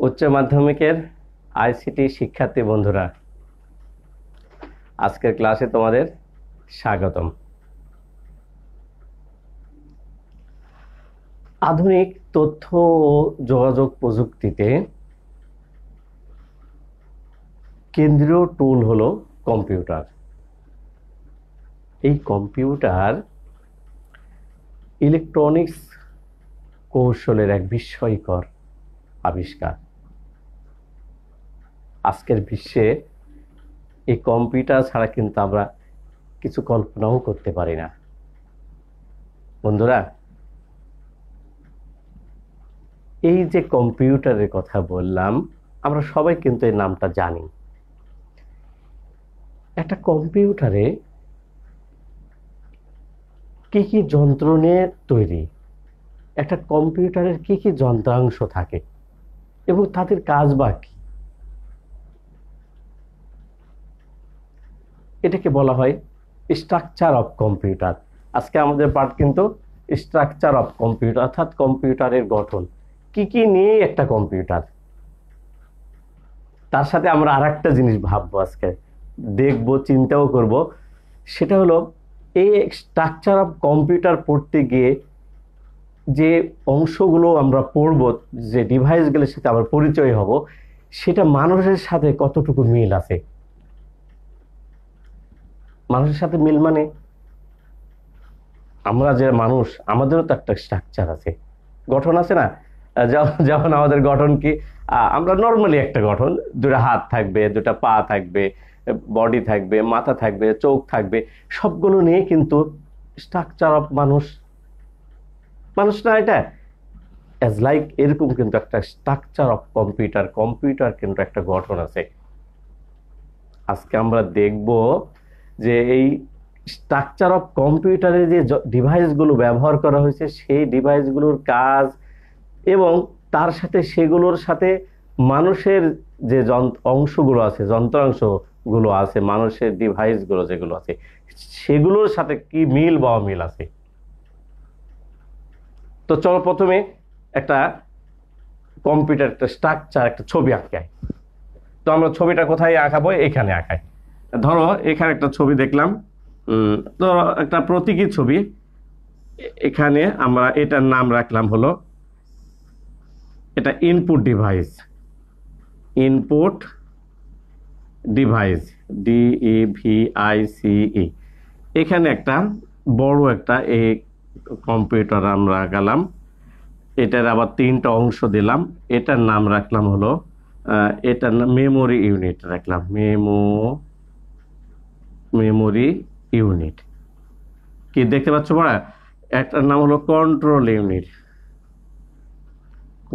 উচ্চ মাধ্যমিকের আইসিটি শিক্ষার্থী বন্ধুরা, আজকের ক্লাসে তোমাদের স্বাগতম। আধুনিক তথ্য ও যোগাযোগ প্রযুক্তিতে কেন্দ্রীয় টুল হলো কম্পিউটার। এই কম্পিউটার ইলেকট্রনিক্স কৌশলের এক বিস্ময়কর আবিষ্কার। আজকের বিশ্বে এই কম্পিউটার ছাড়া কিন্তু আমরা কিছু কল্পনাও করতে পারি না। বন্ধুরা, এই যে কম্পিউটারের কথা বললাম, আমরা সবাই কিন্তু এই নামটা জানি। একটা কম্পিউটারে কি কি যন্ত্র নিয়ে তৈরি, একটা কম্পিউটারের কি কি যন্ত্রাংশ থাকে এবং তাদের কাজ বা কি, এটাকে বলা হয় স্ট্রাকচার অফ কম্পিউটার। আজকে আমাদের পাঠ কিন্তু স্ট্রাকচার অফ কম্পিউটার, অর্থাৎ কম্পিউটারের গঠন, কি কি নিয়ে একটা কম্পিউটার। তার সাথে আমরা আর একটা জিনিস ভাববো, আজকে দেখবো, চিন্তাও করব, সেটা হলো এই স্ট্রাকচার অফ কম্পিউটার পড়তে গিয়ে যে অংশগুলো আমরা পড়ব, যে ডিভাইসগুলোর সাথে আমরা পরিচয় হব, সেটা মানুষের সাথে কতটুকু মিল আছে। মানুষের সাথে মিল মানে আমরা যে মানুষ, আমাদেরও তো একটা স্ট্রাকচার আছে, গঠন আছে না। যেমন আমাদের গঠন কি, আমরা নর্মালি একটা গঠন, দুটা হাত থাকবে, দুটা পা থাকবে, বডি থাকবে, মাথা থাকবে, চোখ থাকবে, সবগুলো নিয়ে কিন্তু স্ট্রাকচার অফ মানুষ। মানুষ না এটা, অ্যাজ লাইক এরকম কিন্তু একটা স্ট্রাকচার অফ কম্পিউটার, কম্পিউটার কিন্তু একটা গঠন আছে। আজকে আমরা দেখব যে এই স্ট্রাকচার অফ কম্পিউটারে যে ডিভাইসগুলো ব্যবহার করা হয়েছে, সেই ডিভাইসগুলোর কাজ এবং তার সাথে সেগুলোর সাথে মানুষের যে অংশগুলো আছে, যন্ত্রাংশগুলো আছে, মানুষের ডিভাইসগুলো যেগুলো আছে, সেগুলোর সাথে কি মিল বা অমিল আছে। তো চলো প্রথমে একটা কম্পিউটার, একটা স্ট্রাকচার, একটা ছবি আঁকাই। তো আমরা ছবিটা কোথায় আঁকাবো? এখানে আঁকাই। ধরো এখানে একটা ছবি দেখলাম, ধরো একটা প্রতীকী ছবি। এখানে আমরা এটার নাম রাখলাম হলো, এটা input device, input device, DEVICE। এখানে একটা বড় একটা এই কম্পিউটার আমরা আঁকালাম, এটার আবার তিনটা অংশ দিলাম। এটার নাম রাখলাম হলো, এটার নাম মেমোরি ইউনিট রাখলাম, মেমোরি ইউনিট। কি দেখতে পাচ্ছ পড়া? একটার নাম হলো কন্ট্রোল ইউনিট,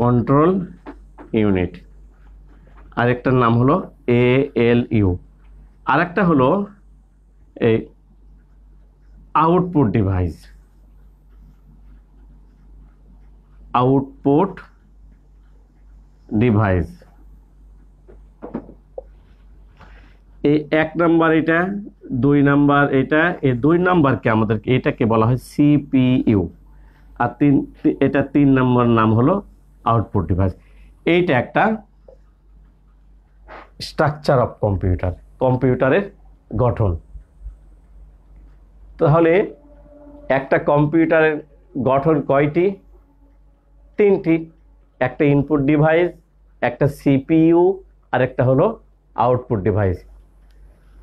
কন্ট্রোল ইউনিট। আরেকটার নাম হলো ALU। আরেকটা হলো এই আউটপুট ডিভাইস, আউটপুট ডিভাইস। এই এক নাম্বার এটা, দুই নাম্বার এটা, এই দুই নাম্বারকে আমাদেরকে, এটাকে বলা হয় CPU। আর এটা তিন নাম্বার নাম হলো আউটপুট ডিভাইস। এইটা একটা স্ট্রাকচার অফ কম্পিউটার, কম্পিউটারের গঠন। তাহলে একটা কম্পিউটারের গঠন কয়টি? তিনটি। একটা ইনপুট ডিভাইস, একটা CPU, আর একটা হলো আউটপুট ডিভাইস।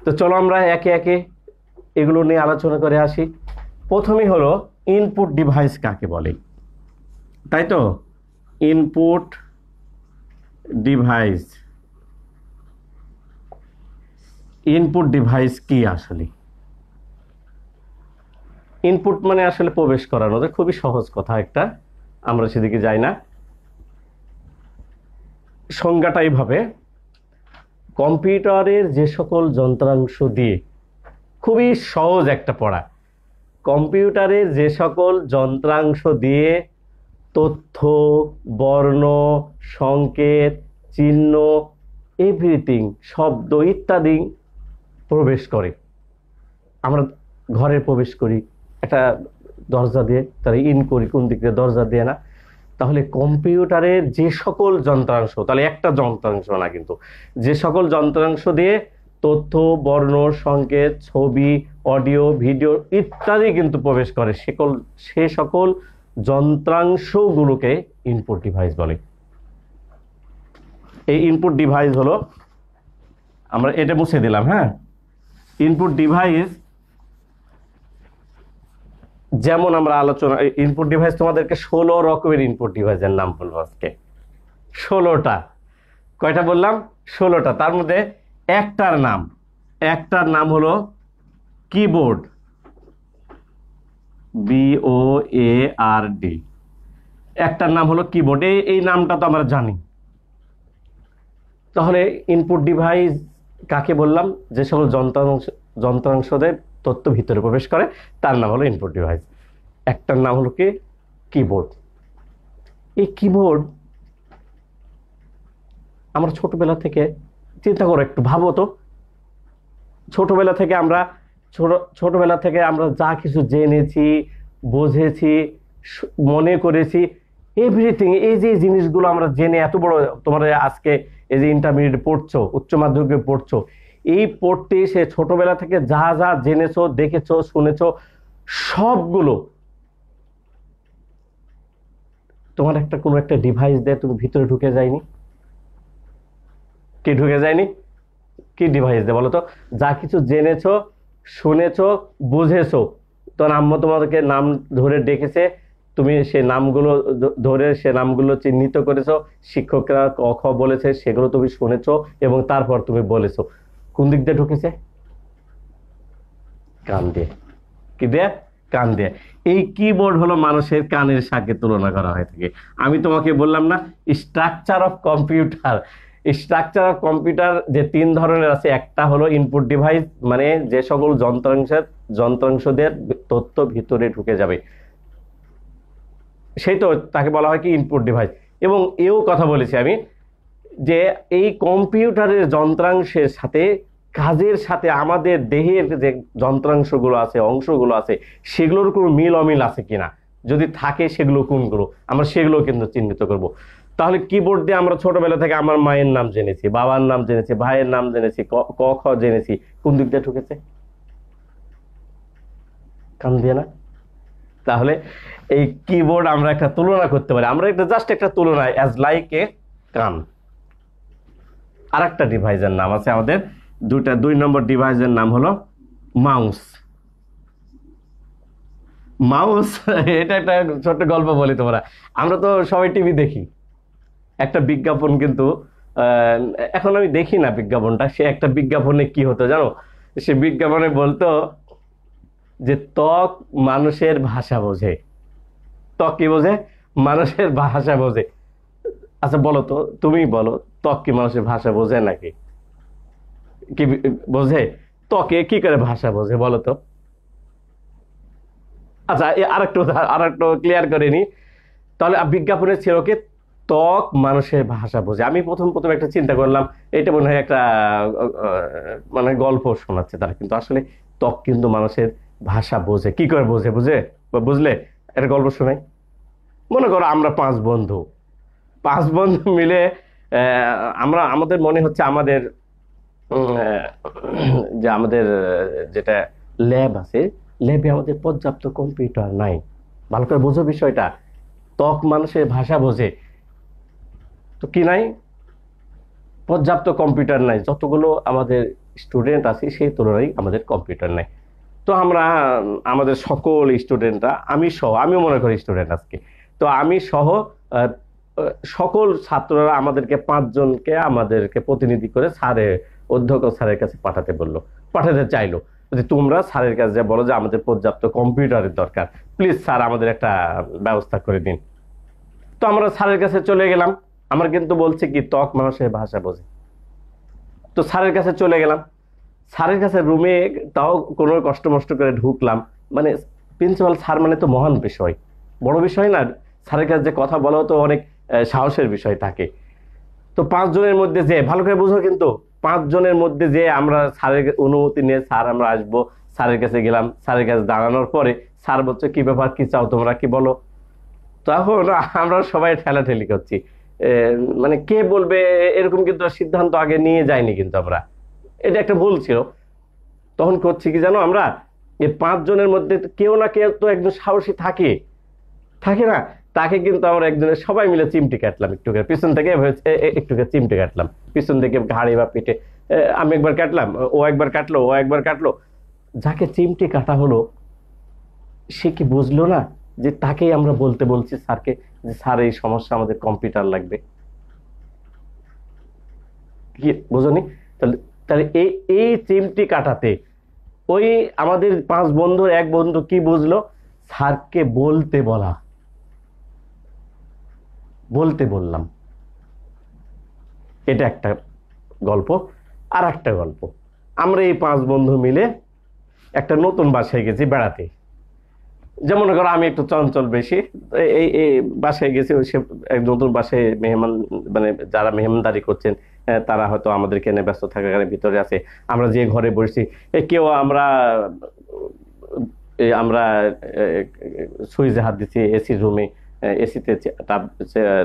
তো চলো আমরা একে একে এগুলো নিয়ে আলোচনা করে আসি। প্রথমেই হলো ইনপুট ডিভাইস কাকে বলে, তাই তো? ইনপুট ডিভাইস, ইনপুট ডিভাইস কি আসলে? ইনপুট মানে আসলে প্রবেশ করানো, খুবই সহজ কথা একটা, আমরা সেদিকে যাই না। সংজ্ঞাটা এইভাবে, কম্পিউটারের যে সকল যন্ত্রাংশ দিয়ে, খুবই সহজ একটা পড়া, কম্পিউটারের যে সকল যন্ত্রাংশ দিয়ে তথ্য, বর্ণ, সংকেত, চিহ্ন, এভরিথিং, শব্দ ইত্যাদি প্রবেশ করে। আমরা ঘরে প্রবেশ করি একটা দরজা দিয়ে, তাহলে ইন করি কোন দিক দিয়ে? দরজা দিয়ে না? তো তাহলে কম্পিউটারের যে সকল যন্ত্রাংশ, তাহলে একটা যন্ত্রাংশ না কিন্তু, যে সকল যন্ত্রাংশ দিয়ে তথ্য, বর্ণ, সংকেত, ছবি, অডিও, ভিডিও ইত্যাদি কিন্তু প্রবেশ করে, সে সকল যন্ত্রাংশগুলোকে ইনপুট ডিভাইস বলে। এই ইনপুট ডিভাইস হলো, আমরা এটা মুছে দিলাম, হ্যাঁ। ইনপুট ডিভাইস যেমন আমরা আলোচনা, ইনপুট ডিভাইস তোমাদেরকে 16 রকমের ইনপুট ডিভাইসের নাম বলবো আজকে। 16টা। কয়টা বললাম? 16টা। তার মধ্যে একটার নাম হলো কিবোর্ড, BOARD। একটার নাম হলো কিবোর্ড। এই নামটা তো আমরা জানি। তাহলে ইনপুট ডিভাইস কাকে বললাম? যে সকল যন্ত্রাংশদের তথ্য ভিতরে প্রবেশ করে তার নাম হলো ইনপুট ডিভাইস। একটার নাম হলো কি? কিবোর্ড। এই কিবোর্ড আমরা ছোটবেলা থেকে, চিন্তা করো একটু, ভাবো তো, ছোটবেলা থেকে আমরা যা কিছু জেনেছি, বুঝেছি, মনে করেছি, এভরিথিং, এই যে জিনিসগুলো আমরা জেনে এত বড়, তোমরা আজকে এই যে ইন্টারমিডিয়েট পড়ছো, উচ্চ মাধ্যমিকে পড়ছো, এই পড়তে সে ছোটবেলা থেকে যা যা জেনেছো, দেখেছো, শুনেছো, সবগুলো তোমার কোনো একটা ডিভাইস দিয়ে তুমি ভিতরে ঢুকে যায়নি? কি ঢুকে যায়নি? কি ডিভাইস দিয়ে বলো তো? যা কিছু জেনেছো, শুনেছো, বুঝেছো, তোর আম্মু তোমাদেরকে নাম ধরে ডেকেছে, তুমি সে নামগুলো ধরে সে নামগুলো চিহ্নিত করেছো, শিক্ষকরা ক খ বলেছে, সেগুলো তুমি শুনেছো এবং তারপর তুমি বলেছো। কোন দিক দিয়ে ঢুকেছে? কান দিয়ে। কি দিয়ে? কান দিয়ে। এই কিবোর্ড হলো মানুষের কানের সাথে তুলনা করা হয়ে থাকে। আমি তোমাকে বললাম না, স্ট্রাকচার অফ কম্পিউটার, যে 3 ধরনের আছে। একটা হলো ইনপুট ডিভাইস, মানে যে সকল যন্ত্রাংশদের তথ্য ভিতরে ঢুকে যাবে, সেই তো তাকে বলা হয় কি ইনপুট ডিভাইস। এবং এও কথা বলেছি আমি যে এই কম্পিউটারের যন্ত্রাংশের সাথে, কাজের সাথে আমাদের দেহের যে যন্ত্রাংশগুলো আছে, অংশগুলো আছে, সেগুলোর কোনো মিল অমিল আছে কিনা, যদি থাকে সেগুলো কোনগুলো, আমরা সেগুলো কিন্তু চিহ্নিত করব। তাহলে কিবোর্ড দিয়ে আমরা ছোটবেলা থেকে আমার মায়ের নাম জেনেছি, বাবার নাম জেনেছি, ভাইয়ের নাম জেনেছি, ক খ জেনেছি। কোন দিক দিয়ে ঢুকেছে? কান দিয়ে না? তাহলে এই কিবোর্ড আমরা একটা তুলনা করতে পারি, আমরা জাস্ট একটা তুলনা, অ্যাজ লাইক এ কান। আর একটা ডিভাইসের নাম আছে আমাদের, 2 নম্বর ডিভাইসের নাম হলো মাউস। এটা একটা ছোট্ট গল্প বলি তোমরা। আমরা তো সবাই টিভি দেখি, একটা বিজ্ঞাপন কিন্তু, এখন আমি দেখি না বিজ্ঞাপনটা, সে একটা বিজ্ঞাপনে কি হতো জানো? সে বিজ্ঞাপনে বলতো যে ত্বক মানুষের ভাষা বোঝে। ত্বক কি বোঝে? মানুষের ভাষা বোঝে। আচ্ছা বলো তো, তুমি বলো, ত্বক কি মানুষের ভাষা বোঝে নাকি? কি বোঝে? ত্বকে কি করে ভাষা বোঝে বলো তো? আচ্ছা, আরেকটু ক্লিয়ার করে নি। তাহলে বিজ্ঞাপনে ছিল কি, ত্বক মানুষের ভাষা বোঝে। আমি প্রথম একটা চিন্তা করলাম, এটা মনে হয় একটা মানে গল্প শোনাচ্ছে তারা, কিন্তু আসলে ত্বক কিন্তু মানুষের ভাষা বোঝে। কি করে বোঝে? বুঝলে একটা গল্প শোনাই। মনে করো আমরা 5 বন্ধু মিলে, আমাদের মনে হচ্ছে আমাদের যে আমাদের যেটা ল্যাব আছে, ল্যাবে আমাদের পর্যাপ্ত কম্পিউটার নাই। ভালো করে বোঝো বিষয়টা, ত্বক মানুষের ভাষা বোঝে, তো কি নাই? পর্যাপ্ত কম্পিউটার নাই। যতগুলো আমাদের স্টুডেন্ট আছে সেই তুলনায় আমাদের কম্পিউটার নাই। তো আমাদের সকল স্টুডেন্টরা, আমিও মনে করি স্টুডেন্ট আজকে, তো আমি সহ সকল ছাত্ররা আমাদেরকে 5 জনকে আমাদেরকে প্রতিনিধি করে অধ্যক্ষ স্যারের কাছে পাঠাতে চাইলো যে তোমরা স্যারের কাছে বলো যে আমাদের পর্যাপ্ত কম্পিউটারের দরকার, প্লিজ স্যার আমাদের একটা ব্যবস্থা করে দিন। তো আমরা স্যারের কাছে চলে গেলাম। আমার কিন্তু বলছে কি, ত্বক মানুষের ভাষা বোঝে। তো স্যারের কাছে চলে গেলাম, স্যারের কাছে রুমে, তাও কোনো কষ্ট করে ঢুকলাম। মানে প্রিন্সিপাল স্যার মানে তো মহান বিষয়, বড় বিষয় না? স্যারের কাছে যে কথা বলাও তো অনেক সাহসের বিষয় থাকে। তো 5 জনের মধ্যে যে, ভালো করে বুঝো কিন্তু, 5 জনের মধ্যে যে আমরা স্যারের অনুমতি নিয়ে স্যার আমরা আসবো, স্যারের কাছে গেলাম। স্যারের কাছে দাঁড়ানোর পরে স্যার বলছে কি ব্যাপার, কি চাও তোমরা, কি বলো? তখন আমরা সবাই ঠেলাঠেলি করছি, মানে কে বলবে এরকম কিন্তু সিদ্ধান্ত আগে নিয়ে যায়নি কিন্তু আমরা, এটা একটা ভুল ছিল। তখন করছি কি জানো, আমরা এই 5 জনের মধ্যে কেউ না কেউ তো একজন সাহসী থাকে, থাকে না? তাকে কিন্তু আমরা একজনের সবাই মিলে চিমটি কাটলাম, একটু করে পিছন থেকে একটু করে চিমটি কাটলাম পিছন থেকে, ঘাড়ে বা পিঠে। আমি একবার কাটলাম, ও একবার কাটলো, ও একবার কাটলো। যাকে চিমটি কাটা হলো সে কি বুঝলো না যে তাকেই আমরা বলতে বলছি স্যারকে যে স্যার এই সমস্যা, আমাদের কম্পিউটার লাগবে। কি বুঝনি? তাহলে তাহলে এই এই চিমটি কাটাতে ওই আমাদের 5 বন্ধুর এক বন্ধু কি বুঝলো, স্যারকে বলতে বলা, বলতে বললাম। এটা একটা গল্প। আর একটা গল্প, আমরা এই 5 বন্ধু মিলে একটা নতুন বাসায় গেছি বেড়াতে। যেমন করো আমি একটু চঞ্চল বেশি, এই এই বাসায় গেছি, ওই সে এক নতুন বাসায় মেহমান, মানে যারা মেহমানদারি করছেন তারা হয়তো আমাদেরকে নিয়ে ব্যস্ত থাকার কারণে ভিতরে আছে। আমরা যে ঘরে বসছি কেউ আমরা সুইচে হাত দিচ্ছি, এসি রুমে এসিতে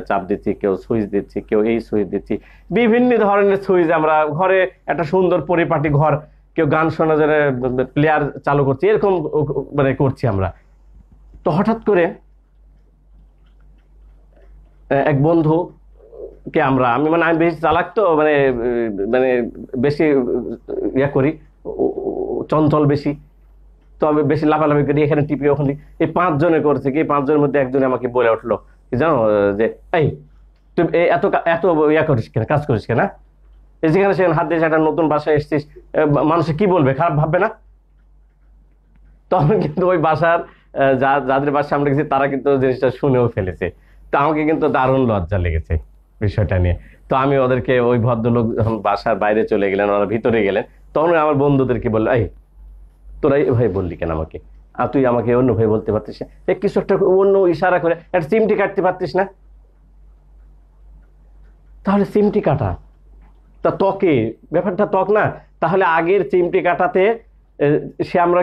চাপ দিচ্ছি, কেউ সুইচ দিচ্ছি, কেউ এই সুইচ দিচ্ছি, বিভিন্ন ধরনের সুইচ। আমরা ঘরে একটা সুন্দর পরিপাটি ঘর, কেউ গান শোনা যায়, প্লেয়ার চালু করছি, এরকম মানে করছি আমরা। তো হঠাৎ করে এক বন্ধু কে আমি মানে আমি বেশি চালাক তো, মানে মানে বেশি ইয়া করি, চঞ্চল বেশি, তো আমি বেশি লাফালাফি করি, এখানে টিপি ওখানে। এই 5 জনে করছে কি, 5 জনের মধ্যে একজনে আমাকে বলে উঠলো কি জানো, যে এই তুই এত এত ইয়া করিস কেন, কাজ করিস কেন? এই যেখানে সেখানে হাত দিয়ে একটা নতুন বাসায় এসেছিস, মানুষে কি বলবে, খারাপ ভাববে না? তখন কিন্তু ওই বাসার যাদের বাসায় আমরা গেছি তারা কিন্তু জিনিসটা শুনেও ফেলেছে। তো আমাকে কিন্তু দারুণ লজ্জা লেগেছে বিষয়টা নিয়ে। তো আমি ওদেরকে, ওই ভদ্রলোক যখন বাসার বাইরে চলে গেলেন, ওরা ভিতরে গেলেন, তখন আমার বন্ধুদেরকে বললো, এই তোরা এভাবে বললি কেন আমাকে, আর তুই আমাকে অন্য ভাবে বলতে পারতিস না, কিছু একটা অন্য ইশারা করে একটা চিমটি কাটতে পারতিস না? তাহলে চিমটি কাটা তা ত্বকে, ব্যাপারটা ত্বক না? তাহলে আগের চিমটি কাটাতে সে আমরা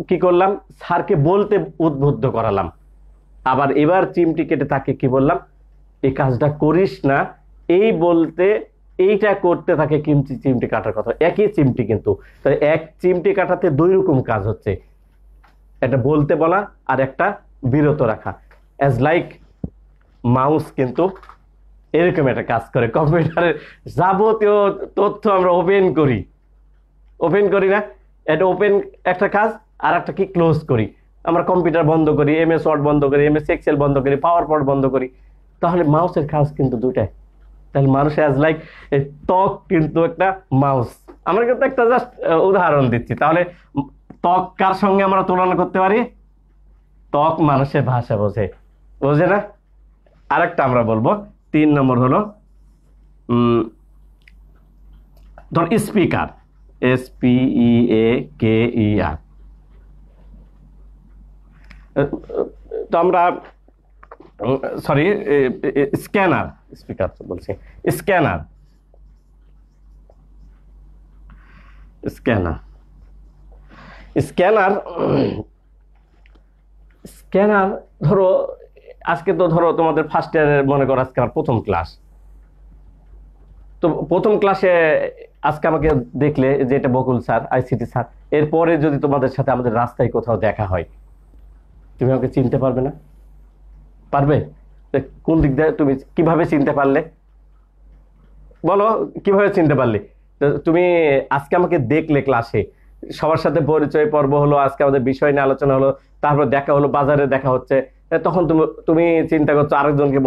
কি করলাম, স্যারকে বলতে উদ্বুদ্ধ করালাম। আবার এবার চিমটি কেটে তাকে কি বললাম, এই কাজটা করিস না, এই বলতে এইটা করতে তাকে কিন্তু চিমটি কাটার কথা। একই চিমটি কিন্তু, তাই এক চিমটি কাটাতে 2 রকম কাজ হচ্ছে, একটা বলতে বলা আর একটা বিরত রাখা। অ্যাজ লাইক মাউস কিন্তু এরকম একটা কাজ করে। কম্পিউটারের যাবতীয় তথ্য আমরা ওপেন করি না? এটা ওপেন একটা কাজ, আর একটা কি ক্লোজ করি। আমরা কম্পিউটার বন্ধ করি, MS ওয়ার্ড বন্ধ করি, MS এক্সেল বন্ধ করি, পাওয়ার পয়েন্ট বন্ধ করি। তাহলে মাউসের কাজ কিন্তু দুটাই। তাহলে মানুষ অ্যাজ লাইক ত্বক কিন্তু একটা মাউস। আমরা কিন্তু একটা জাস্ট উদাহরণ দিচ্ছি। তাহলে ত্বক কার সঙ্গে আমরা তুলনা করতে পারি? ত্বক মানুষের ভাষা বোঝে না? আরেকটা আমরা বলবো, 3 নম্বর হলো ধর স্পিকার, SPEAKER। তো আমরা সরি, স্ক্যানার, স্পিকার বলছি, স্ক্যানার স্ক্যানার স্ক্যানার স্ক্যানার ধরো আজকে তো ধরো তোমাদের ফার্স্ট ইয়ারের, মনে করো আজকে আমার প্রথম ক্লাস। তো প্রথম ক্লাসে আজকে আমাকে দেখলে যে এটা বকুল স্যার, ICT স্যার, এরপরে যদি তোমাদের সাথে আমাদের রাস্তায় কোথাও দেখা হয়, তুমি আমাকে চিনতে পারবে না? পারবে? কোন দিক দিয়ে তুমি কিভাবে চিনতে পারলে বলো, কিভাবে চিনতে পারলে? তুমি আজকে আমাকে দেখলে ক্লাসে, সবার সাথে পরিচয় পর্ব হলো, আজকে আমাদের বিষয় নিয়ে আলোচনা হলো, তারপর দেখা হলো, বাজারে দেখা হচ্ছে, তখন তুমি চিন্তা করছো আরেকজনকে,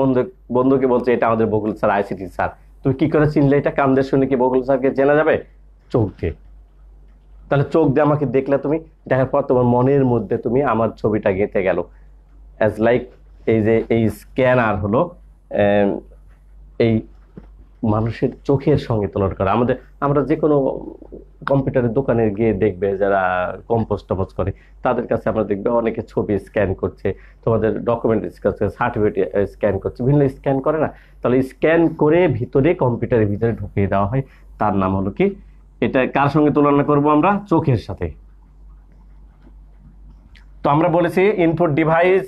বন্ধুকে বলছো এটা আমাদের বকুল স্যার, ICT স্যার। তুমি কি করে চিনলে এটা? কান দিয়ে শুনে কি বকুল স্যারকে চেনা যাবে? চোখ দিয়ে। তাহলে চোখ দিয়ে আমাকে দেখলে, তুমি দেখার পর তোমার মনের মধ্যে তুমি আমার ছবিটা গেঁথে গেল। অ্যাজ লাইক এই যে এই স্ক্যানার হলো এই মানুষের চোখের সঙ্গে তুলনা করা। আমরা যে কোনো কম্পিউটারের দোকানে গিয়ে দেখবে, যারা কম্পোজ টম্পোজ করে তাদের কাছে আমরা দেখবে অনেকে ছবি স্ক্যান করছে, তোমাদের ডকুমেন্ট সার্টিফিকেট স্ক্যান করছে, বিভিন্ন স্ক্যান করে না? তাহলে স্ক্যান করে ভিতরে, কম্পিউটারের ভিতরে ঢুকিয়ে দেওয়া হয়, তার নাম হলো কি? এটা কার সঙ্গে তুলনা করব আমরা? চোখের সাথে। তো আমরা বলেছি ইনপুট ডিভাইস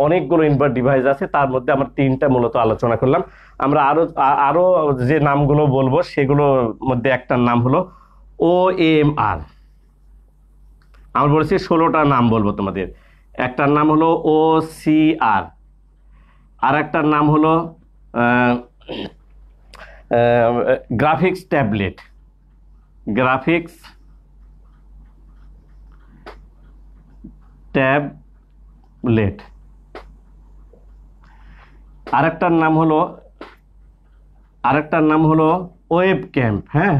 অনেকগুলো ইনপুট ডিভাইস আছে, তার মধ্যে আমরা তিনটা মূলত আলোচনা করলাম। আমরা আরো যে নামগুলো বলবো সেগুলোর মধ্যে একটার নাম হলো OMR। আমরা বলেছি 16টা নাম বলবো তোমাদের। একটার নাম হলো OCR, আর একটার নাম হলো গ্রাফিক্স ট্যাবলেট, গ্রাফিক্স ট্যাবলেট। আরেকটার নাম হলো ওয়েব ক্যাম্প। হ্যাঁ,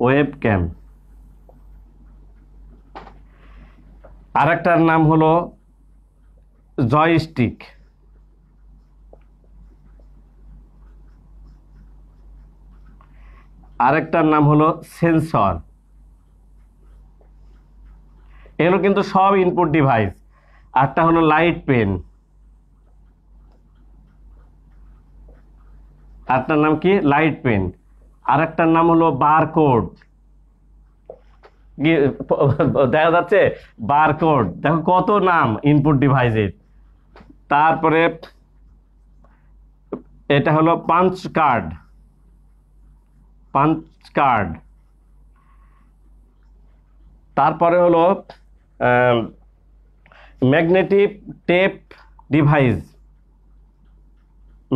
ওয়েব ক্যাম্প। আরেকটার নাম হলো জয়স্টিক। আরেকটার নাম হলো সেন্সর। এগুলো কিন্তু সব ইনপুট ডিভাইস। আরেকটা হলো লাইট পেন। আরেকটার নাম কি? Light pen. আরেকটার নাম হলো বারকোড। দেখা যাচ্ছে বারকোড, দেখো কত নাম ইনপুট ডিভাইসের। তারপরে এটা হলো পাঞ্চ কার্ড, পাঞ্চ কার্ড। তারপরে হলো magnetic tape device,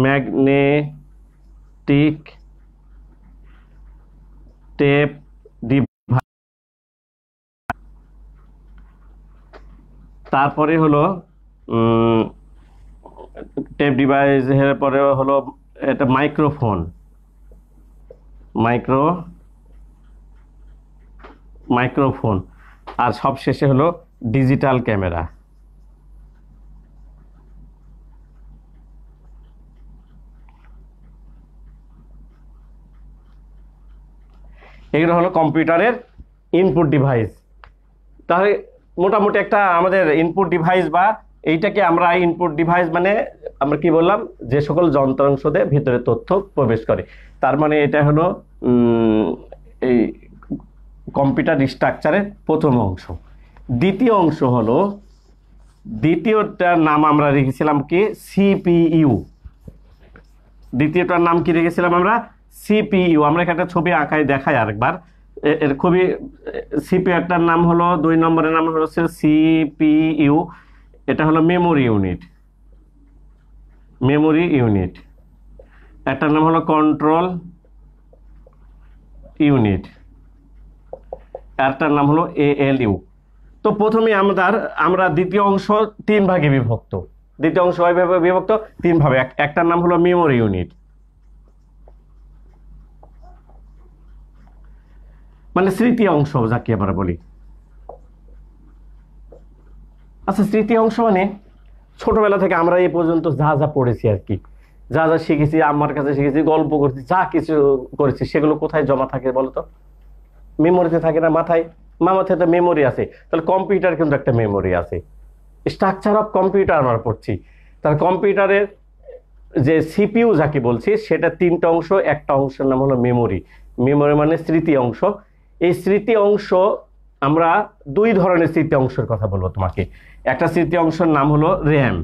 magnetic tape device. তারপরে হলো টেপ ডিভাইস এর পরে হলো এটা মাইক্রোফোন, মাইক্রোফোন। আর সবশেষে হলো ডিজিটাল ক্যামেরা। এগুলো হলো কম্পিউটারের ইনপুট ডিভাইস। তাহলে মোটামুটি একটা আমাদের ইনপুট ডিভাইস, বা এইটাকে আমরা ইনপুট ডিভাইস মানে আমরা কি বললাম, যে সকল যন্ত্রাংশ দিয়ে ভিতরে তথ্য প্রবেশ করে। তার মানে এটা হলো এই কম্পিউটার স্ট্রাকচারের প্রথম অংশ। দ্বিতীয় অংশ হলো, দ্বিতীয়টার নাম আমরা রেখেছিলাম কি? সিপিইউ। দ্বিতীয়টার নাম কি রেখেছিলাম আমরা? সিপিইউ। আমরা এখানে ছবি আঁকায় দেখাই আরেকবার। এর খুবই সিপিইউ একটার নাম হলো, 2 নম্বরের নাম হলো সিপিইউ। এটা হলো মেমোরি ইউনিট, মেমোরি ইউনিট। একটার নাম হলো কন্ট্রোল ইউনিট, একটার নাম হলো এএলইউ। তো প্রথমে আমরা দ্বিতীয় অংশ 3 ভাগে বিভক্ত। দ্বিতীয় অংশ কয়ভাবে বিভক্ত? 3 ভাবে। একটার নাম হলো মেমোরি ইউনিট, মানে স্মৃতি অংশ যাকে আমরা বলি। আচ্ছা, স্মৃতি অংশ মানে ছোটবেলা থেকে আমরা এই পর্যন্ত যা যা পড়েছি আর কি, যা যা শিখেছি, আমার কাছে শিখেছি, গল্প করছি, যা কিছু করেছি, সেগুলো কোথায় জমা থাকে বলতো? মেমোরিতে থাকে না, মাথায়। মাথায় তো মেমোরি আছে। তাহলে কম্পিউটার কিন্তু একটা মেমোরি আছে। স্ট্রাকচার অফ কম্পিউটার আমরা পড়ছি। তাহলে কম্পিউটারের যে সিপিইউ যাকে বলছি, সেটা 3টা অংশ। একটা অংশের নাম হলো মেমোরি। মেমোরি মানে স্মৃতি অংশ। এই স্মৃতি অংশ আমরা 2 ধরনের স্মৃতি অংশের কথা বলবো তোমাকে। একটা স্মৃতি অংশের নাম হলো র্যাম,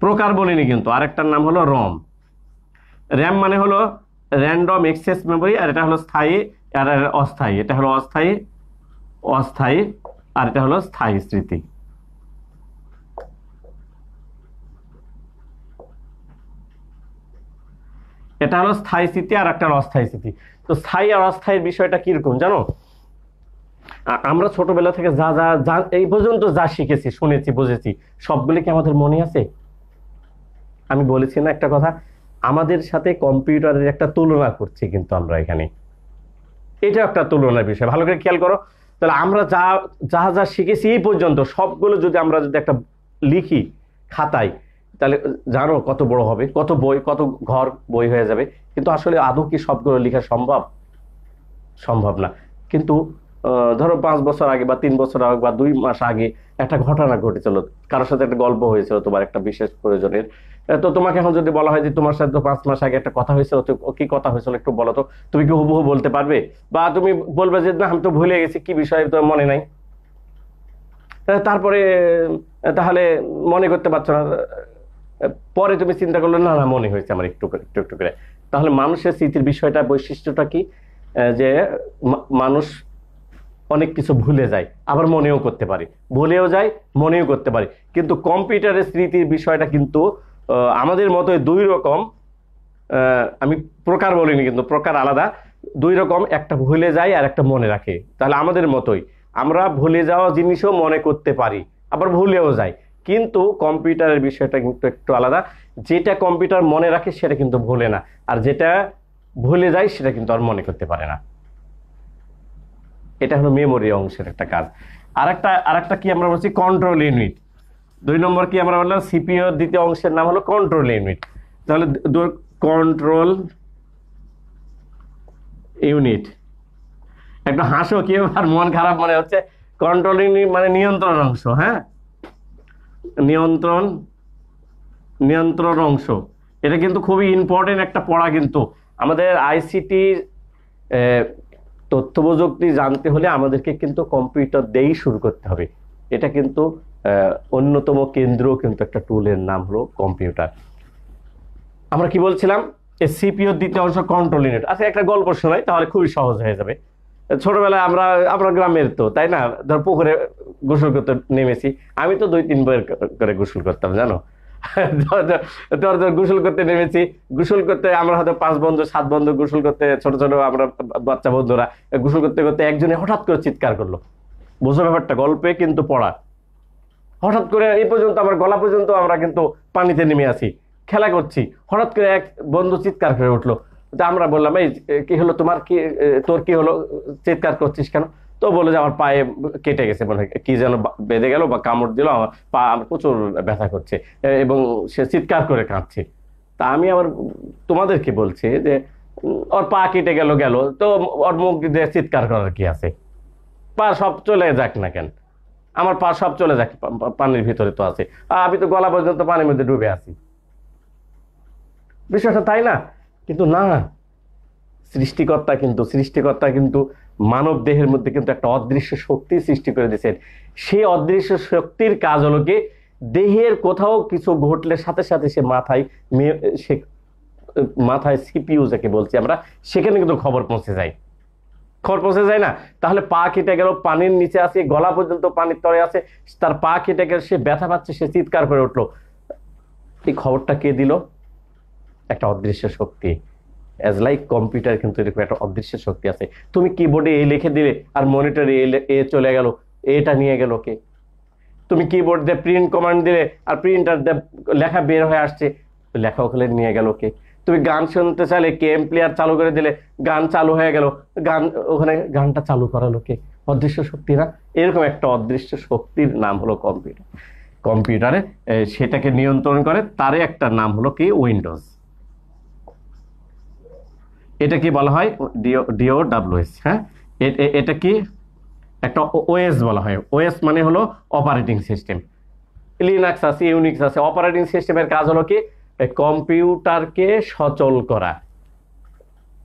প্রকার বলিনি কিন্তু। আরেকটার নাম হলো রম। র্যাম মানে হলো র্যান্ডম অ্যাক্সেস মেমোরি, আর এটা হলো স্থায়ী আর অস্থায়ী। এটা হলো অস্থায়ী, আর এটা হলো স্থায়ী স্মৃতি। এটা হলো স্থায়ী স্মৃতি, আর একটা অস্থায়ী স্মৃতি। তো স্থায়ী আর অস্থায়ীর বিষয়টা কিরকম জানো? আমরা ছোটবেলা থেকে যা যা যা এই পর্যন্ত যা শিখেছি, শুনেছি, বুঝেছি, সবগুলি কি আমাদের মনে আছে? আমি বলেছি না একটা কথা, আমাদের সাথে কম্পিউটারের একটা তুলনা করছি কিন্তু আমরা এখানে। এটা একটা তুলনার বিষয়, ভালো করে খেয়াল করো। তাহলে আমরা যা যা যা শিখেছি এই পর্যন্ত সবগুলো যদি আমরা একটা লিখি খাতায়, তাহলে জানো কত বড় হবে, কত বই, কত ঘর বই হয়ে যাবে। কিন্তু আসলে আদৌ কি সবগুলো লেখা সম্ভব? সম্ভব না। কিন্তু ধরো 5 বছর আগে বা 3 বছর আগে বা 2 মাস আগে একটা ঘটনা ঘটেছিল, কারোর সাথে একটা গল্প হয়েছিল তোমার একটা বিশেষ প্রয়োজনের। তো তোমাকে এখন যদি বলা হয় যে তোমার সাথে তো 5 মাস আগে একটা কথা হয়েছিল, তো কি কথা হয়েছিল একটু বলো তো, তুমি কি হুবহু বলতে পারবে? বা তুমি বলবে যে না, আমি তো ভুলে গেছি, কি বিষয় তো মনে নাই। তারপরে তাহলে মনে করতে পারছো না, পরে তুমি চিন্তা করলে না না মনে হয়েছে আমার একটু করে একটু একটু করে। তাহলে মানুষের স্মৃতির বিষয়টা বৈশিষ্ট্যটা কি? যে মানুষ অনেক কিছু ভুলে যায়, আবার মনেও করতে পারে, ভুলেও যায় মনেও করতে পারে। কিন্তু কম্পিউটারের স্মৃতির বিষয়টা কিন্তু আমাদের মতো দুই রকম, আমি প্রকার বলিনি কিন্তু প্রকার আলাদা, দুই রকম, একটা ভুলে যায় আর একটা মনে রাখে। তাহলে আমাদের মতোই আমরা ভুলে যাওয়া জিনিসও মনে করতে পারি, আবার ভুলেও যাই। কিন্তু কম্পিউটারের বিষয়টা কিন্তু একটু আলাদা, যেটা কম্পিউটার মনে রাখে সেটা কিন্তু ভুলে না, আর যেটা ভুলে যায় সেটা কিন্তু আর মনে করতে পারে না। এটা হলো মেমোরি অংশের একটা কাজ। আরেকটা কি আমরা বলছি কন্ট্রোল ইউনিট। 2 নম্বর কি আমরা বললাম সিপিইউ দ্বিতীয় অংশের নাম হলো কন্ট্রোল ইউনিট। তাহলে কন্ট্রোল ইউনিট, একটু হাসো কি আর মন খারাপ মনে হচ্ছে। কন্ট্রোল ইউনিট মানে নিয়ন্ত্রণ অংশ। হ্যাঁ, নিয়ন্ত্রণ অংশ, এটা কিন্তু খুবই ইম্পর্টেন্ট একটা পড়া। কিন্তু আমাদের আইসিটি তথ্য প্রযুক্তি জানতে হলে আমাদেরকে কিন্তু কম্পিউটার দিয়েই শুরু করতে হবে। এটা কিন্তু অন্যতম কেন্দ্র, কিন্তু একটা টুলের নাম হলো কম্পিউটার। আমরা কি বলছিলাম, সিপিইউ দ্বিতীয় অংশ কন্ট্রোল ইউনিট। আচ্ছা, একটা গল্প শোনাই তাহলে খুবই সহজ হয়ে যাবে। ছোটবেলায় আমরা গ্রামের তো, তাই না, ধর পুকুরে গোসল করতে নেমেছি। আমি তো 2-3 বার করে গোসল করতাম জানো। ধর গোসল করতে নেমেছি, গোসল করতে আমরা হয়তো 5 বন্ধু 7 বন্ধু গোসল করতে, ছোট ছোট আমরা বাচ্চা বন্ধুরা গোসল করতে করতে একজনে হঠাৎ করে চিৎকার করলো। বুঝো ব্যাপারটা, গল্পে কিন্তু পড়া। হঠাৎ করে এই পর্যন্ত আমার গলা পর্যন্ত আমরা কিন্তু পানিতে নেমে আছি, খেলা করছি, হঠাৎ করে এক বন্ধু চিৎকার করে উঠলো। তা আমরা বললাম, এই কি হলো তোমার, কি তোর কি হলো, চিৎকার করছিস কেন? তো বলে যে আমার পায়ে কেটে গেছে, মনে হয় কি যেন বেঁধে গেল বা কামড় দিল, আমার পা প্রচুর ব্যথা করছে, এবং সে চিৎকার করে কাঁদছে। তা আমি আবার তোমাদেরকে বলছি যে ওর পা কেটে গেল গেল, তো ওর মুখ দিয়ে চিৎকার করার কি আছে? পা সব চলে যাক না কেন, আমার পা সব চলে যাক, পানির ভিতরে তো আছে, আমি তো গলা পর্যন্ত পানির মধ্যে ডুবে আছি। বিষয়টা তাই না? কিন্তু না, সৃষ্টিকর্তা কিন্তু মানব দেহের মধ্যে কিন্তু একটা অদৃশ্য শক্তি সৃষ্টি করে দিয়েছেন। সেই অদৃশ্য শক্তির কাজ হলো কি, দেহের কোথাও কিছু ঘটলে সাথে সাথে সে মাথায় সিপিইউ যাকে বলছি আমরা, সেখানে কিন্তু খবর পৌঁছে যায় না? তাহলে পা কেটে গেল, পানির নিচে আছে, গলা পর্যন্ত পানির তলে আছে, তার পা কেটে গেল, সে ব্যথা পাচ্ছে, সে চিৎকার করে উঠলো। এই খবরটা কে দিল? একটা অদৃশ্য শক্তি। অ্যাজ লাইক কম্পিউটার কিন্তু এরকম একটা অদৃশ্য শক্তি আছে। তুমি কিবোর্ডে এ লিখে দিলে আর মনিটরে এ চলে গেল, এটা নিয়ে গেল কে? তুমি কিবোর্ড দিয়ে প্রিন্ট কমান্ড দিলে আর প্রিন্টার দিয়ে লেখা বের হয়ে আসছে, লেখা ওখানে নিয়ে গেল কে? তুমি গান শুনতে চাইলে কেএম প্লেয়ার চালু করে দিলে গান চালু হয়ে গেল, ওখানে গানটা চালু করালো কে? অদৃশ্য শক্তি না? এরকম একটা অদৃশ্য শক্তির নাম হলো কম্পিউটার। কম্পিউটারে সেটাকে নিয়ন্ত্রণ করে, তারই একটা নাম হলো কি উইন্ডোজ। এটা কি বলা হয়? DOWS। হ্যাঁ, এটা কি একটা ওএস বলা হয়। ওএস মানে হলো অপারেটিং সিস্টেম। লিনাক্স আছে, ইউনিক্স আছে। অপারেটিং সিস্টেমের কাজ হলো কি, কম্পিউটারকে সচল করা,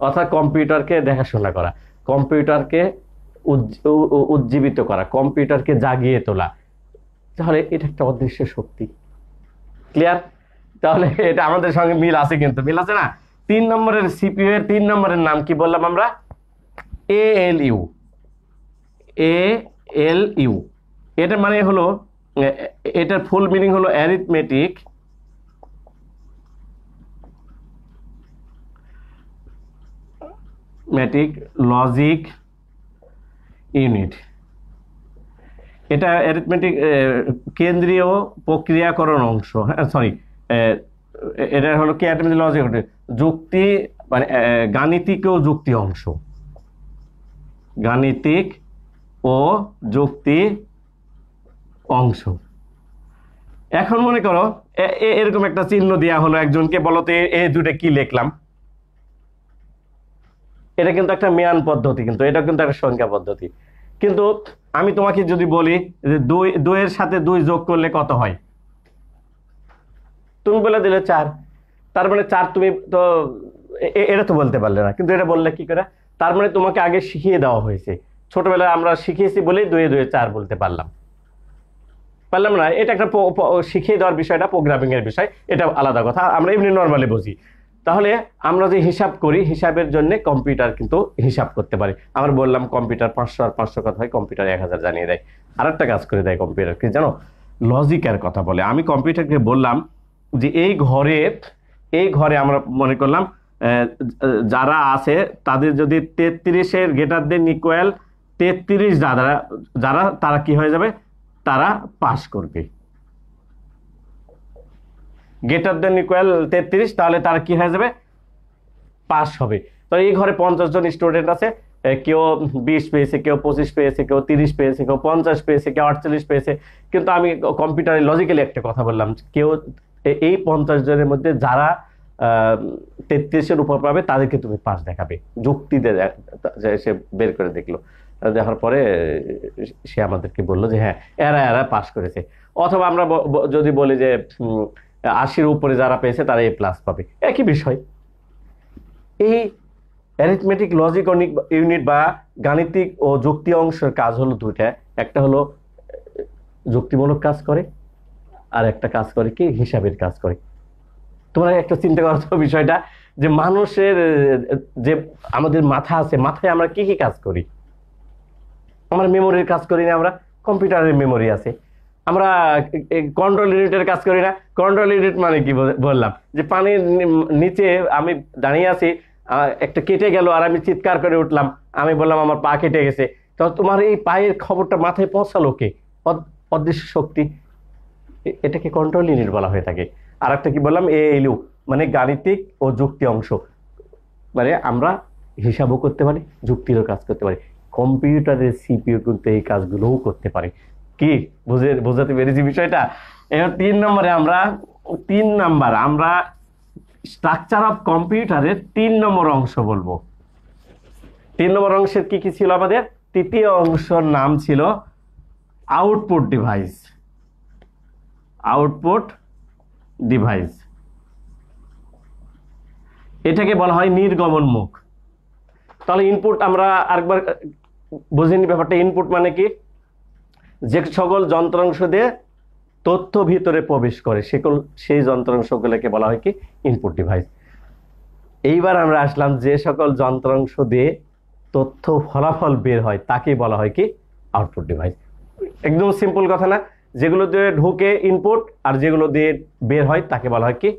অর্থাৎ কম্পিউটারকে দেখাশোনা করা, কম্পিউটারকে উজ্জীবিত করা, কম্পিউটারকে জাগিয়ে তোলা। তাহলে এটা একটা অদৃশ্য শক্তি। ক্লিয়ার? তাহলে এটা আমাদের সঙ্গে মিল আছে, কিন্তু মিল আছে না? 3 নম্বরের সিপিইউ এর 3 নম্বরের নাম কি বললাম আমরা? ALU। এটা মানে হলো, এটার ফুল মিনিং হলো অ্যারিথমেটিক লজিক ইউনিট। এটা অ্যারিথমেটিক কেন্দ্রীয় প্রক্রিয়াকরণ অংশ। হ্যাঁ, সরি, এটা হলো কি অ্যারিথমেটিক লজিক যুক্তি, মানে গাণিতিক ও যুক্তি অংশ, গাণিতিক ও যুক্তি অংশ। এখন মনে করো এরকম একটা চিহ্ন দেওয়া হলো একজনকে, বলতো এই দুটো কি লিখলাম? এটা কিন্তু একটা মেয়ান পদ্ধতি, কিন্তু এটা কিন্তু একটা সংখ্যা পদ্ধতি। কিন্তু আমি তোমাকে যদি বলি যে 2 এর সাথে 2 যোগ করলে কত হয়, তুমি বলে দিলে 4। তার মানে 4, তুমি তো এটা তো বলতে পারলে না, কিন্তু এটা বললে কি করে? তার মানে তোমাকে আগে শিখিয়ে দেওয়া হয়েছে, ছোটবেলায় আমরা শিখিয়েছি বলেই 2 এ 2 4 বলতে পারলাম। পারলাম না, এটা একটা শিখিয়ে দেওয়ার বিষয়টা প্রোগ্রামিং এর বিষয়, এটা আলাদা কথা, আমরা এমনি নর্মালি বুঝি। তাহলে আমরা যে হিসাব করি, হিসাবের জন্য কম্পিউটার কিন্তু হিসাব করতে পারে। আমরা বললাম কম্পিউটার 500 আর 500 কথা হয়, কম্পিউটার 1000 জানিয়ে দেয়। আর একটা কাজ করে দেয় কম্পিউটার কি জানো, লজিকের কথা বলে। আমি কম্পিউটারকে বললাম যে এই ঘরে আমরা মনে করলাম যারা আছে তাদের যদি 33-এর গ্রেটার দেন ইকুয়াল 33 যারা তারা কি হয়ে যাবে, তারা পাস করবে। গ্রেটার দেন ইকুয়াল 33, তাহলে তারা কি হয়ে যাবে, পাস হবে। তো এই ঘরে 50 জন স্টুডেন্ট আছে, কেউ 20 পেয়েছে, কেউ 25 পেয়েছে, কেউ 30 পেয়েছে, কেউ 50 পেয়েছে, কেউ 48 পেয়েছে। কিন্তু আমি কম্পিউটারে লজিক্যালি একটা কথা বললাম, কেউ এই 50 জনের মধ্যে যারা 33-এর উপর পাবে তাদেরকে তুমি পাস দেখাবে। যুক্তি দিয়ে সে বের করে দেখলো, দেখার পরে সে আমাদেরকে বললো যে হ্যাঁ এরা পাস করেছে। অথবা আমরা যদি বলি যে 80-এর উপরে যারা পেয়েছে তারা A+ পাবে, একই বিষয়। এই অ্যারিথমেটিক লজিক ইউনিট বা গাণিতিক ও যুক্তি অংশের কাজ হলো দুইটা, একটা হলো যুক্তিমূলক কাজ করে, আর একটা কাজ করে কি হিসাবের কাজ করে। তোমরা একটা চিন্তা করার বিষয়টা যে মানুষের যে আমাদের মাথা আছে, মাথায় আমরা কি কি কাজ করি, আমরা মেমোরির কাজ করি না, আমরা কম্পিউটারের মেমোরি আছে। আমরা কন্ট্রোল ইউনিটের কাজ করি না, কন্ট্রোল ইউনিট মানে কি বললাম, যে পানির নিচে আমি দাঁড়িয়ে আছি, একটা কেটে গেল আর আমি চিৎকার করে উঠলাম, আমি বললাম আমার পা কেটে গেছে, তো তোমার এই পায়ের খবরটা মাথায় পৌঁছালো কে, অদৃশ্য শক্তি, এটাকে কন্ট্রোল ইউনিট বলা হয়ে থাকে। আর একটা কি বললাম, ALU মানে গাণিতিক ও যুক্তি অংশ, মানে আমরা হিসাবও করতে পারি, যুক্তিরও কাজ করতে পারি। কম্পিউটারের CPU কিন্তু এই কাজগুলোও করতে পারে। কি বোঝাতে পেরেছি বিষয়টা? এবার 3 নম্বরে আমরা স্ট্রাকচার অফ কম্পিউটারের 3 নম্বর অংশ বলবো। 3 নম্বর অংশের কি কি ছিল আমাদের? তৃতীয় অংশের নাম ছিল আউটপুট ডিভাইস। আউটপুট ডিভাইস, এটাকে বলা হয় নির্গমন মুখ। তাহলে ইনপুট আমরা আরেকবার বুঝিনি ব্যাপারটা। ইনপুট মানে কি, যে সকল যন্ত্রাংশ দিয়ে তথ্য ভিতরে প্রবেশ করে সেই যন্ত্রাংশগুলোকে বলা হয় কি ইনপুট ডিভাইস। এইবার আমরা আসলাম যে সকল যন্ত্রাংশ দিয়ে তথ্য ফলাফল বের হয় তাকে বলা হয় কি আউটপুট ডিভাইস। একদম সিম্পল কথা না? যেগুলো দিয়ে ঢুকে ইনপুট আর যেগুলো দিয়ে বের হয় তাকে বলা হয় কি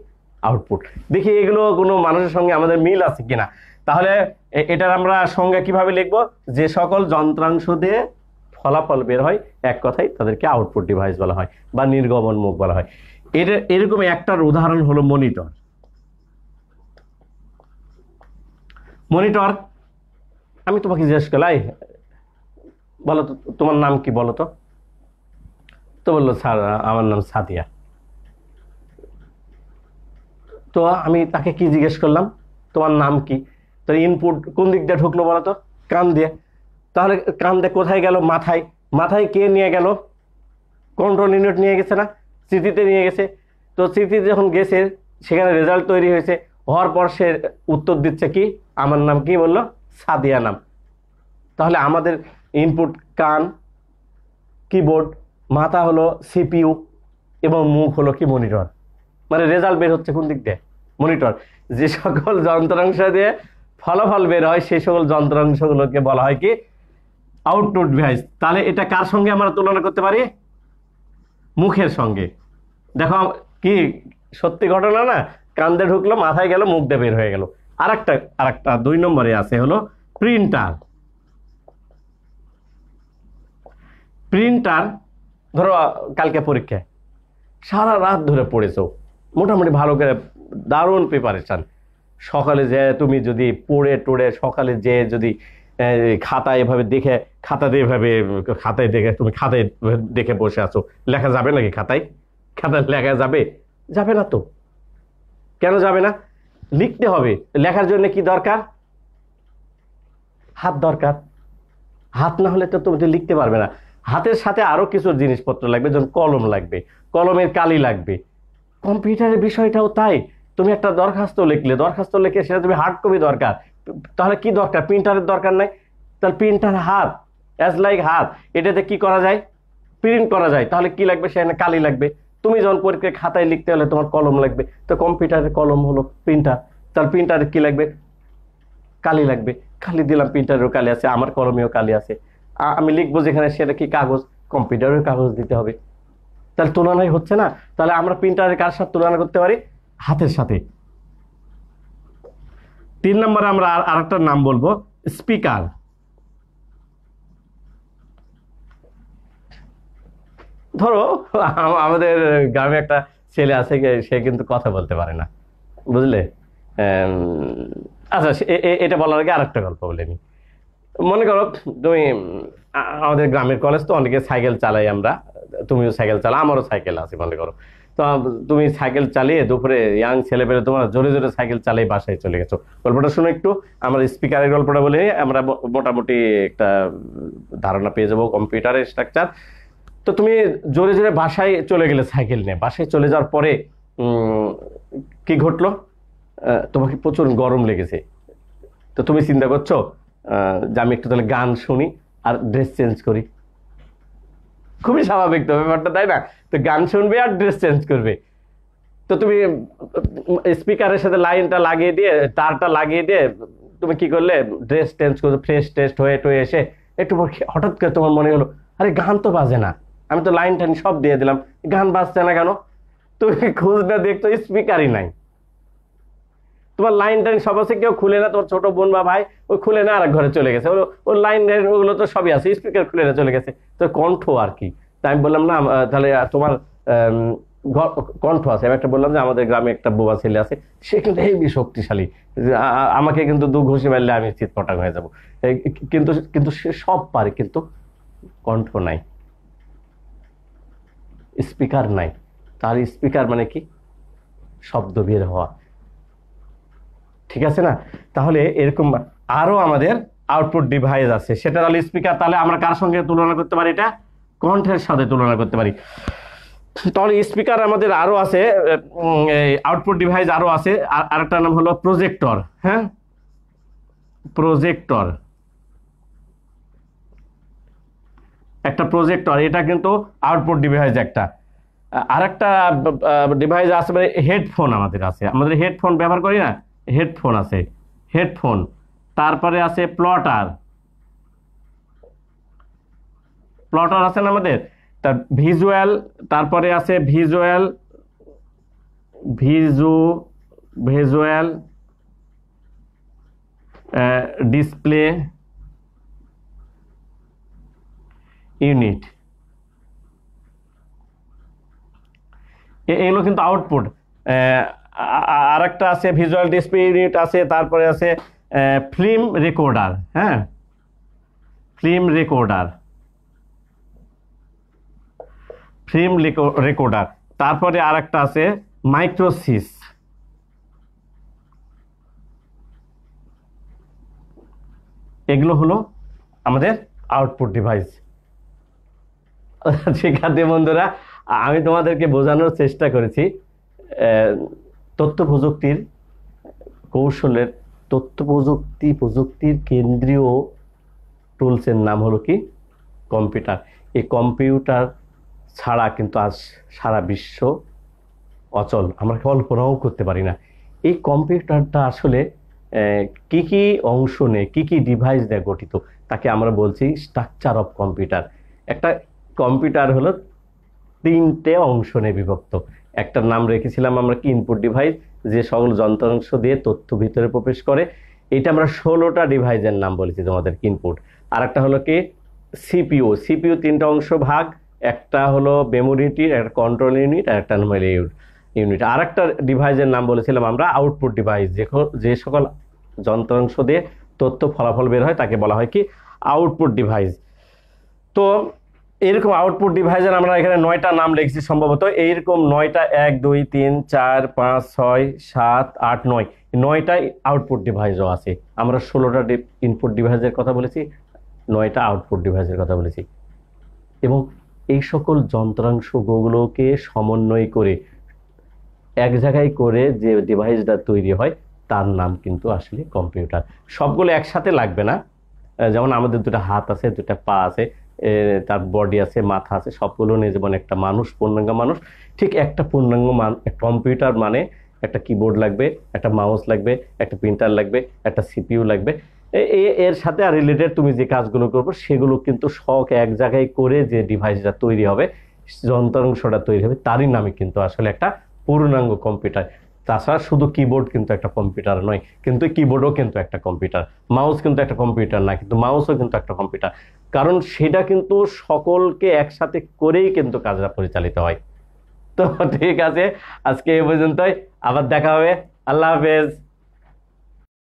আউটপুট। দেখি এগুলো কোনো মানুষের সঙ্গে আমাদের মিল আছে কিনা। তাহলে এটার আমরা সংজ্ঞা কিভাবে লিখবো? যে সকল যন্ত্রাংশ দিয়ে ফলাফল বের হয়, এক কথায় তাদেরকে আউটপুট ডিভাইস বলা হয় বা নির্গমন মুখ বলা হয়। এরকম একটার উদাহরণ হলো মনিটর। মনিটর আমি তোমাকে জিজ্ঞেস করলাই, বলো তো তোমার নাম কি, বলো তো বললো স্যার আমার নাম সাদিয়া। তো আমি তাকে কি জিজ্ঞেস করলাম, তোমার নাম কি? তো ইনপুট কোন দিক দিয়ে ঢুকলো বলো তো? কান দিয়ে। তাহলে কান দিয়ে কোথায় গেল? মাথায় কে নিয়ে গেল? কন্ট্রোল ইউনিট নিয়ে গেছে না, স্মৃতিতে নিয়ে গেছে। তো স্মৃতিতে যখন গেছে সেখানে রেজাল্ট তৈরি হয়েছে, হওয়ার পর সে উত্তর দিচ্ছে কি, আমার নাম কি বললো? সাদিয়া নাম। তাহলে আমাদের ইনপুট কান, কিবোর্ড, মাথা হলো CPU এবং মুখ হলো কি মনিটর। মানে রেজাল্ট বের হচ্ছে কোন দিক দিয়ে? মনিটর। যে সকল যন্ত্রাংশ দিয়ে ফলাফল বের হয় সেই সকল যন্ত্রাংশগুলোকে বলা হয় কি আউটপুট ডিভাইস। তাহলে এটা কার সঙ্গে আমরা তুলনা করতে পারি? মুখের সঙ্গে। দেখো কি সত্যি ঘটনা না? কান্দে ঢুকলো, মাথায় গেল, মুখ দিয়ে বের হয়ে গেল। আরেকটা 2 নম্বরে আছে হলো প্রিন্টার। প্রিন্টার ধরো কালকে পরীক্ষায় সারা রাত ধরে পড়েছো, মোটামুটি ভালো করে দারুণ প্রিপারেশন। সকালে যে তুমি যদি পড়ে টোড়ে সকালে যে যদি খাতায় এভাবে দেখে খাতায় দেখে বসে আছো, লেখা যাবে নাকি? খাতায় লেখা যাবে না তো। কেন যাবে না? লিখতে হবে। লেখার জন্য কি দরকার? হাত দরকার। হাত না হলে তো তুমি লিখতে পারবে না। হাতের সাথে আরো কিছু জিনিসপত্র লাগবে, যেমন কলম লাগবে, কলমের কালি লাগবে। কম্পিউটারের বিষয়টাও তাই। তুমি একটা দরখাস্ত লিখে সেটা তুমি হার্ড কপি দরকার, তাহলে কি দরকার? প্রিন্টারের দরকার নাই। তাহলে প্রিন্টার হাত, অ্যাজ লাইক হাত, এটাতে কি করা যায়? প্রিন্ট করা যায়, তাহলে কি লাগবে? সেখানে কালি লাগবে। তুমি যখন পরীক্ষার খাতায় লিখতে হলে তোমার কলম লাগবে, তো কম্পিউটারের কলম হলো প্রিন্টার, তাহলে প্রিন্টারে কি লাগবে? কালি লাগবে। কালি দিলাম, প্রিন্টারেও কালি আছে, আমার কলমেও কালি আছে। আমি লিখবো যেখানে, সেটা কি কাগজ? কম্পিউটারের কাগজ দিতে হবে। তাহলে তুলনাই হচ্ছে না। তাহলে আমরা প্রিন্টারের কার সাথে তুলনা করতে পারি? হাতের সাথে। 3 নম্বরে আমরা আরেকটা নাম বলবো, স্পিকার। ধরো আমাদের গ্রামে একটা ছেলে আছে, সে কিন্তু কথা বলতে পারে না, বুঝলে? আচ্ছা, এটা বলার আগে আরেকটা গল্প বলে নি। মনে করো তুমি, আমাদের গ্রামের কলেজ তো, অনেকে সাইকেল চালাই আমরা, তুমিও সাইকেল চালাও, আমারও সাইকেল আছে মনে করো। তো তুমি সাইকেল চালিয়ে দুপুরে ইয়াং ছেলে পেলে তোমার জোরে জোরে সাইকেল চালিয়ে বাসায় চলে গেছো। গল্পটা শুনো একটু। আমরা স্পিকারের গল্পটা বলে আমরা মোটামুটি একটা ধারণা পেয়ে যাবো কম্পিউটারের স্ট্রাকচার। তো তুমি জোরে জোরে বাসায় চলে গেলে সাইকেল নিয়ে, বাসায় চলে যাওয়ার পরে কি ঘটলো? তোমাকে প্রচুর গরম লেগেছে। তো তুমি চিন্তা করছো যে আমি একটু তাহলে গান শুনি আর ড্রেস চেঞ্জ করি। খুবই স্বাভাবিক তো ব্যাপারটা, তাই না? তো গান শুনবে আর ড্রেস চেঞ্জ করবে। তো তুমি স্পিকারের সাথে লাইনটা লাগিয়ে দিয়ে, তারটা লাগিয়ে দিয়ে তুমি কি করলে? ড্রেস চেঞ্জ করছো, ফ্রেশ টেস্ট হয়ে টয়ে এসে একটু পর হঠাৎ করে তোমার মনে হলো, আরে গান তো বাজে না, আমি তো লাইন টাইন সব দিয়ে দিলাম, গান বাজছে না কেন? তুমি খোঁজ না দেখতো স্পিকারই নাই। তোমার লাইন টাইন সব আছে, কেউ খুলে না, তোমার ছোট বোন বা ভাই ওই খুলে না, আর ঘরে চলে গেছে, ওর লাইন ওগুলো তো সবই আছে, স্পিকার খুলে না চলে গেছে। তো কণ্ঠ আর কি। তাই আমি বললাম না, তাহলে তোমার কণ্ঠ আছে। আমি একটা বললাম যে আমাদের গ্রামে একটা বোবা ছেলে আছে, সে কিন্তু হেবি শক্তিশালী, আমাকে কিন্তু দু ঘুষি মারলে আমি চিৎপটাং হয়ে যাবো। কিন্তু কিন্তু সে সব পারে, কিন্তু কণ্ঠ নাই, স্পিকার নাই। তার স্পিকার মানে কি? শব্দ বের হওয়া। ঠিক আছে না? তাহলে এরকম আরো আমাদের আউটপুট ডিভাইস আছে, সেটা তাহলে স্পিকার। তাহলে আমরা কার সঙ্গে তুলনা করতে পারি? এটা কণ্ঠের সাথে তুলনা করতে পারি। তাহলে স্পিকার আমাদের আরো আছে, আউটপুট ডিভাইস আরো আছে। আরেকটা নাম হলো প্রজেক্টর। হ্যাঁ, প্রজেক্টর, একটা প্রজেক্টর, এটা কিন্তু আউটপুট ডিভাইস একটা। আরেকটা ডিভাইস আছে, মানে হেডফোন আমাদের আছে, আমাদের হেডফোন ব্যবহার করি না, হেডফোন আছে, হেডফোন। তারপরে আছে প্লটার, প্লটার আছে না আমাদের। তার ভিজুয়াল, তারপরে আছে ভিজুয়াল, ভিজুয়াল ডিসপ্লে ইউনিট, এগুলো কিন্তু আউটপুট। আর একটা আছে ভিজুয়াল ডিসপ্লে ইউনিট আছে, তারপরে আছে ফিল্ম রেকর্ডার। হ্যাঁ, ফিল্ম রেকর্ডার, ফিল্ম রেকর্ডার। তারপরে আর একটা আছে মাইক্রোসিস। এগুলো হলো আমাদের আউটপুট ডিভাইস। শিক্ষার্থী বন্ধুরা, আমি তোমাদেরকে বোঝানোর চেষ্টা করেছি তথ্য প্রযুক্তির কৌশলের, প্রযুক্তির কেন্দ্রীয় টুলসের নাম হলো কি? কম্পিউটার। এই কম্পিউটার ছাড়া কিন্তু আজ সারা বিশ্ব অচল, আমরা কল্পনাও করতে পারি না। এই কম্পিউটারটা আসলে কি কি অংশ নেই, কি কি ডিভাইস দিয়ে গঠিত, তাকে আমরা বলছি স্ট্রাকচার অফ কম্পিউটার। একটা কম্পিউটার হলো 3টে অংশ নিয়ে বিভক্ত। একটার নাম রেখেছিলাম আমরা কি? ইনপুট ডিভাইস, যে সকল যন্ত্রাংশ দিয়ে তথ্য ভিতরে প্রবেশ করে। এটা আমরা 16টা ডিভাইসের নাম বলেছি তোমাদের ইনপুট। আর একটা হলো কি? সিপিইউ। সিপিইউ 3টা অংশ ভাগ, একটা হলো মেমোরি ইউনিট, একটা কন্ট্রোল ইউনিট, আর একটা মেমোরি ইউনিট। আর একটা ডিভাইসের নাম বলেছিলাম আমরা আউটপুট ডিভাইস, যে সকল যন্ত্রাংশ দিয়ে তথ্য ফলাফল বের হয় তাকে বলা হয় কি? Output device. তো এরকম আউটপুট ডিভাইসের আমরা এখানে 9টা নাম লিখছি সম্ভবত, এইরকম 9টা, 1 2 3 4 5 6 7 8 9, 9টাই আউটপুট ডিভাইসও আছে। আমরা 16টা ইনপুট ডিভাইসের কথা বলেছি, 9টা আউটপুট ডিভাইসের কথা বলেছি। এবং এই সকল যন্ত্রাংশগুলোকে সমন্বয় করে এক জায়গায় করে যে ডিভাইসটা তৈরি হয় তার নাম কিন্তু আসলে কম্পিউটার। সবগুলো একসাথে লাগবে না, যেমন আমাদের 2টা হাত আছে, 2টা পা আছে, তার বডি আছে, মাথা আছে, সবগুলো নিয়ে যেমন একটা মানুষ, পূর্ণাঙ্গ মানুষ, ঠিক একটা পূর্ণাঙ্গ কম্পিউটার মানে একটা কিবোর্ড লাগবে, একটা মাউস লাগবে, একটা প্রিন্টার লাগবে, একটা সিপিইউ লাগবে। এর সাথে আর রিলেটেড তুমি যে কাজগুলো করবো সেগুলো কিন্তু শখ এক জায়গায় করে যে ডিভাইসটা তৈরি হবে, যন্ত্রাংশটা তৈরি হবে, তারই নামে কিন্তু আসলে একটা পূর্ণাঙ্গ কম্পিউটার। তাছাড়া শুধু কিবোর্ড কিন্তু একটা কম্পিউটার নয়, কিন্তু কিবোর্ডও কিন্তু একটা কম্পিউটার, মাউস কিন্তু একটা কম্পিউটার না, কিন্তু মাউসও কিন্তু একটা কম্পিউটার। কারণ সেটা কিন্তু সকলকে একসাথে করেই কিন্তু কাজটা পরিচালিত হয়। তো ঠিক আছে, আজকে এই পর্যন্তই, আবার দেখা হবে। আল্লাহ হাফেজ।